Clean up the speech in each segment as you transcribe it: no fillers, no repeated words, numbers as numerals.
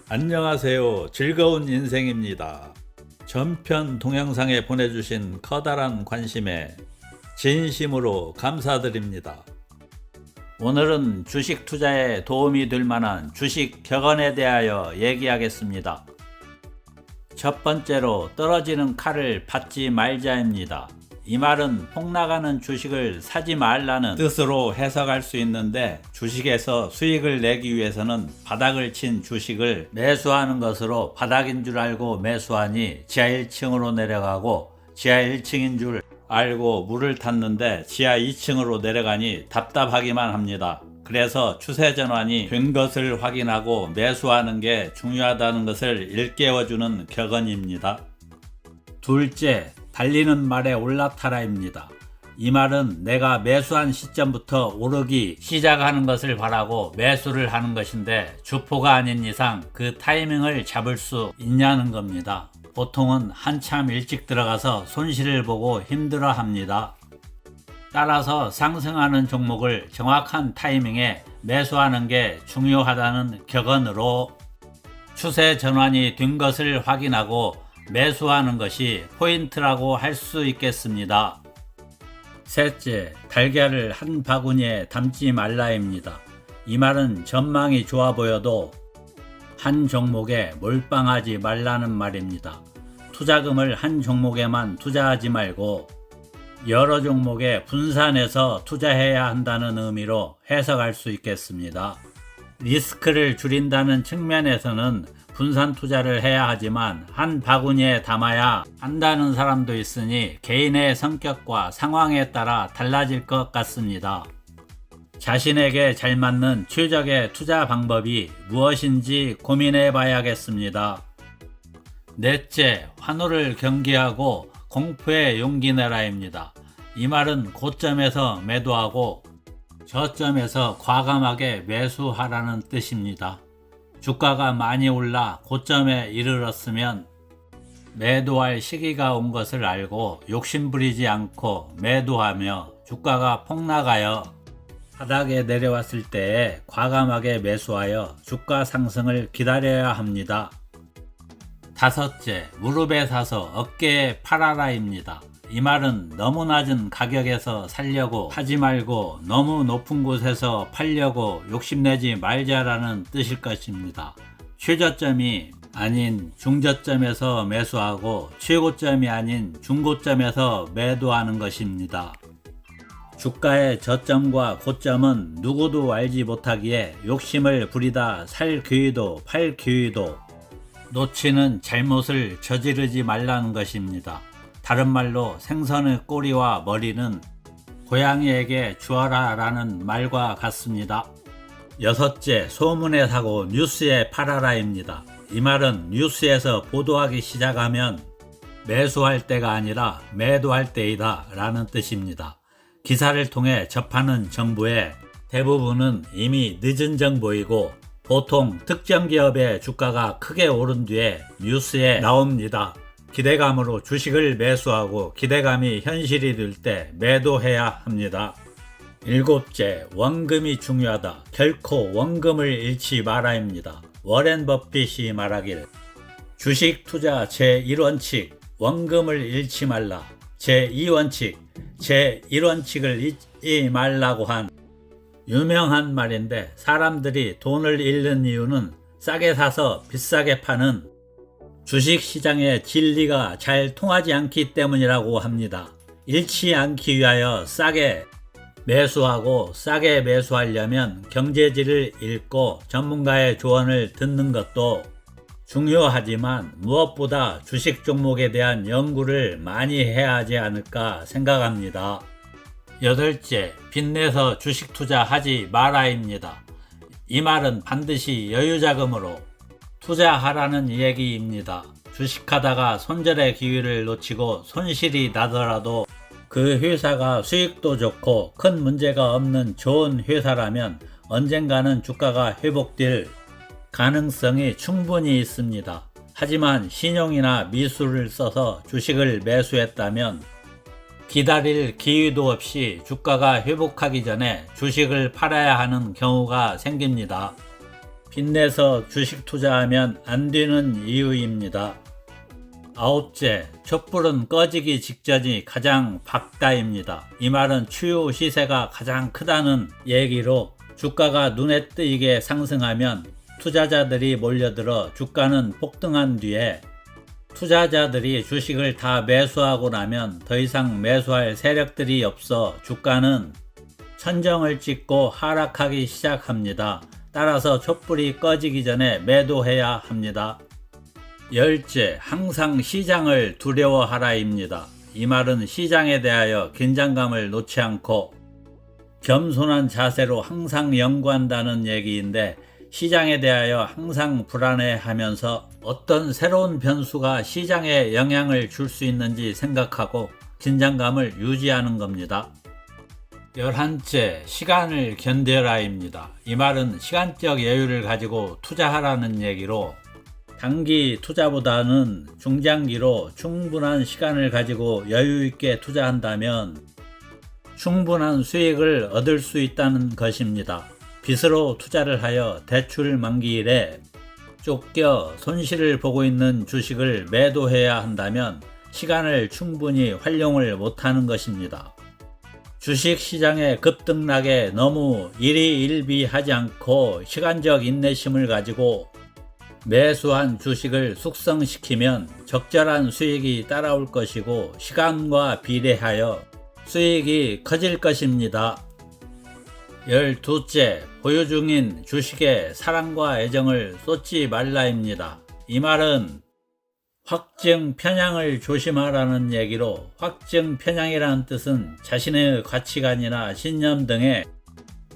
안녕하세요. 즐거운 인생입니다. 전편 동영상에 보내주신 커다란 관심에 진심으로 감사드립니다. 오늘은 주식 투자에 도움이 될 만한 주식 격언에 대하여 얘기하겠습니다. 첫 번째로 떨어지는 칼을 받지 말자입니다. 이 말은 폭락하는 주식을 사지 말라는 뜻으로 해석할 수 있는데, 주식에서 수익을 내기 위해서는 바닥을 친 주식을 매수하는 것으로 바닥인 줄 알고 매수하니 지하 1층으로 내려가고, 지하 1층인 줄 알고 물을 탔는데 지하 2층으로 내려가니 답답하기만 합니다. 그래서 추세 전환이 된 것을 확인하고 매수하는 게 중요하다는 것을 일깨워주는 격언입니다. 둘째, 달리는 말에 올라타라입니다. 이 말은 내가 매수한 시점부터 오르기 시작하는 것을 바라고 매수를 하는 것인데, 주포가 아닌 이상 그 타이밍을 잡을 수 있냐는 겁니다. 보통은 한참 일찍 들어가서 손실을 보고 힘들어 합니다. 따라서 상승하는 종목을 정확한 타이밍에 매수하는 게 중요하다는 격언으로 추세 전환이 된 것을 확인하고 매수하는 것이 포인트라고 할 수 있겠습니다. 셋째, 달걀을 한 바구니에 담지 말라입니다. 이 말은 전망이 좋아 보여도 한 종목에 몰빵하지 말라는 말입니다. 투자금을 한 종목에만 투자하지 말고 여러 종목에 분산해서 투자해야 한다는 의미로 해석할 수 있겠습니다. 리스크를 줄인다는 측면에서는 분산 투자를 해야 하지만 한 바구니에 담아야 한다는 사람도 있으니 개인의 성격과 상황에 따라 달라질 것 같습니다. 자신에게 잘 맞는 최적의 투자 방법이 무엇인지 고민해 봐야겠습니다. 넷째, 환호를 경계하고 공포에 용기 내라입니다. 이 말은 고점에서 매도하고 저점에서 과감하게 매수하라는 뜻입니다. 주가가 많이 올라 고점에 이르렀으면 매도할 시기가 온 것을 알고 욕심부리지 않고 매도하며, 주가가 폭락하여 바닥에 내려왔을 때에 과감하게 매수하여 주가 상승을 기다려야 합니다. 다섯째, 무릎에 사서 어깨에 팔아라입니다. 이 말은 너무 낮은 가격에서 살려고 하지 말고 너무 높은 곳에서 팔려고 욕심내지 말자라는 뜻일 것입니다. 최저점이 아닌 중저점에서 매수하고 최고점이 아닌 중고점에서 매도하는 것입니다. 주가의 저점과 고점은 누구도 알지 못하기에 욕심을 부리다 살 기회도 팔 기회도 놓치는 잘못을 저지르지 말라는 것입니다. 다른 말로 생선의 꼬리와 머리는 고양이에게 주어라 라는 말과 같습니다. 여섯째, 소문에 사고 뉴스에 팔아라입니다. 이 말은 뉴스에서 보도하기 시작하면 매수할 때가 아니라 매도할 때이다 라는 뜻입니다. 기사를 통해 접하는 정보의 대부분은 이미 늦은 정보이고, 보통 특정 기업의 주가가 크게 오른 뒤에 뉴스에 나옵니다. 기대감으로 주식을 매수하고 기대감이 현실이 될 때 매도해야 합니다. 일곱째, 원금이 중요하다. 결코 원금을 잃지 말아입니다. 워렌 버핏이 말하길 주식 투자 제1원칙, 원금을 잃지 말라. 제2원칙, 제1원칙을 잊지 말라고 한 유명한 말인데, 사람들이 돈을 잃는 이유는 싸게 사서 비싸게 파는 주식시장의 진리가 잘 통하지 않기 때문이라고 합니다. 잃지 않기 위하여 싸게 매수하고 싸게 매수하려면 경제지를 읽고 전문가의 조언을 듣는 것도 중요하지만, 무엇보다 주식 종목에 대한 연구를 많이 해야 하지 않을까 생각합니다. 여덟째, 빚내서 주식 투자하지 마라입니다. 이 말은 반드시 여유자금으로 투자하라는 얘기입니다. 주식하다가 손절의 기회를 놓치고 손실이 나더라도 그 회사가 수익도 좋고 큰 문제가 없는 좋은 회사라면 언젠가는 주가가 회복될 가능성이 충분히 있습니다. 하지만 신용이나 미수를 써서 주식을 매수했다면 기다릴 기회도 없이 주가가 회복하기 전에 주식을 팔아야 하는 경우가 생깁니다. 힘내서 주식 투자하면 안 되는 이유입니다. 9째, 촛불은 꺼지기 직전이 가장 밝다입니다. 이 말은 추후 시세가 가장 크다는 얘기로 주가가 눈에 띄게 상승하면 투자자들이 몰려들어 주가는 폭등한 뒤에 투자자들이 주식을 다 매수하고 나면 더 이상 매수할 세력들이 없어 주가는 천정을 찍고 하락하기 시작합니다. 따라서 촛불이 꺼지기 전에 매도해야 합니다. 10째, 항상 시장을 두려워하라입니다. 이 말은 시장에 대하여 긴장감을 놓지 않고 겸손한 자세로 항상 연구한다는 얘기인데, 시장에 대하여 항상 불안해하면서 어떤 새로운 변수가 시장에 영향을 줄 수 있는지 생각하고 긴장감을 유지하는 겁니다. 11째, 시간을 견뎌라입니다. 이 말은 시간적 여유를 가지고 투자하라는 얘기로 단기 투자보다는 중장기로 충분한 시간을 가지고 여유 있게 투자한다면 충분한 수익을 얻을 수 있다는 것입니다. 빚으로 투자를 하여 대출 만기일에 쫓겨 손실을 보고 있는 주식을 매도해야 한다면 시간을 충분히 활용을 못하는 것입니다. 주식시장의 급등락에 너무 일희일비하지 않고 시간적 인내심을 가지고 매수한 주식을 숙성시키면 적절한 수익이 따라올 것이고 시간과 비례하여 수익이 커질 것입니다. 12째, 보유 중인 주식에 사랑과 애정을 쏟지 말라입니다. 이 말은 확증 편향을 조심하라는 얘기로, 확증 편향이라는 뜻은 자신의 가치관이나 신념 등에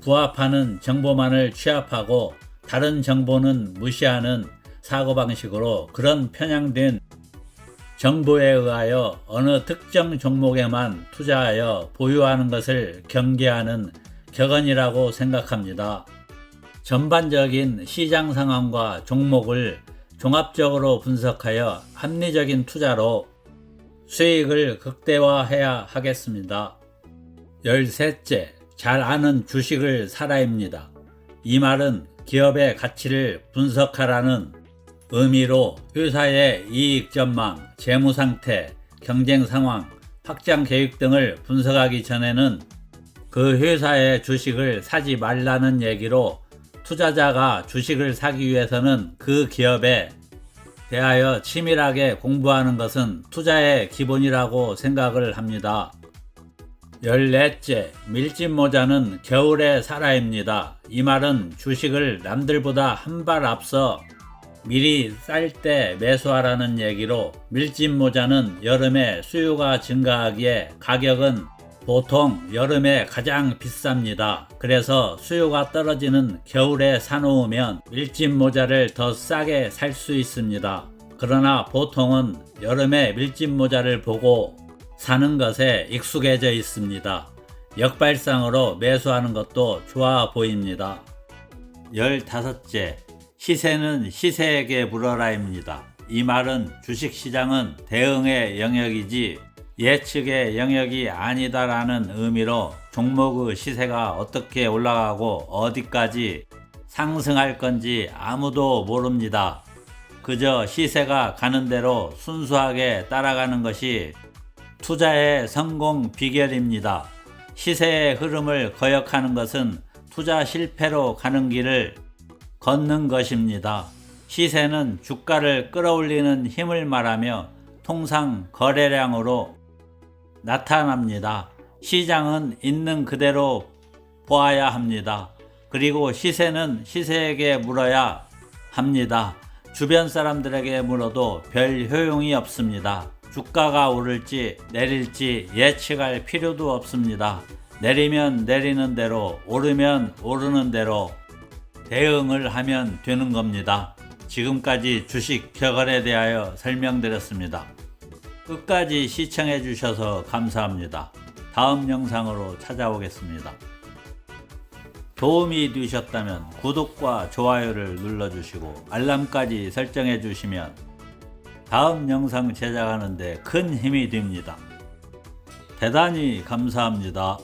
부합하는 정보만을 취합하고 다른 정보는 무시하는 사고방식으로 그런 편향된 정보에 의하여 어느 특정 종목에만 투자하여 보유하는 것을 경계하는 격언이라고 생각합니다. 전반적인 시장 상황과 종목을 종합적으로 분석하여 합리적인 투자로 수익을 극대화해야 하겠습니다. 13째, 잘 아는 주식을 사라입니다. 이 말은 기업의 가치를 분석하라는 의미로 회사의 이익 전망, 재무 상태, 경쟁 상황, 확장 계획 등을 분석하기 전에는 그 회사의 주식을 사지 말라는 얘기로, 투자자가 주식을 사기 위해서는 그 기업에 대하여 치밀하게 공부하는 것은 투자의 기본이라고 생각을 합니다. 14째, 밀짚 모자는 겨울에 사라입니다. 이 말은 주식을 남들보다 한 발 앞서 미리 쌀 때 매수하라는 얘기로, 밀짚 모자는 여름에 수요가 증가하기에 가격은 보통 여름에 가장 비쌉니다. 그래서 수요가 떨어지는 겨울에 사놓으면 밀짚 모자를 더 싸게 살 수 있습니다. 그러나 보통은 여름에 밀짚 모자를 보고 사는 것에 익숙해져 있습니다. 역발상으로 매수하는 것도 좋아 보입니다. 15째, 시세는 시세에게 물어라입니다. 이 말은 주식시장은 대응의 영역이지 예측의 영역이 아니다라는 의미로 종목의 시세가 어떻게 올라가고 어디까지 상승할 건지 아무도 모릅니다. 그저 시세가 가는 대로 순수하게 따라가는 것이 투자의 성공 비결입니다. 시세의 흐름을 거역하는 것은 투자 실패로 가는 길을 걷는 것입니다. 시세는 주가를 끌어올리는 힘을 말하며 통상 거래량으로 나타납니다. 시장은 있는 그대로 보아야 합니다. 그리고 시세는 시세에게 물어야 합니다. 주변 사람들에게 물어도 별 효용이 없습니다. 주가가 오를지 내릴지 예측할 필요도 없습니다. 내리면 내리는 대로, 오르면 오르는 대로 대응을 하면 되는 겁니다. 지금까지 주식 격언에 대하여 설명드렸습니다. 끝까지 시청해 주셔서 감사합니다. 다음 영상으로 찾아오겠습니다. 도움이 되셨다면 구독과 좋아요를 눌러주시고 알람까지 설정해 주시면 다음 영상 제작하는 데 큰 힘이 됩니다. 대단히 감사합니다.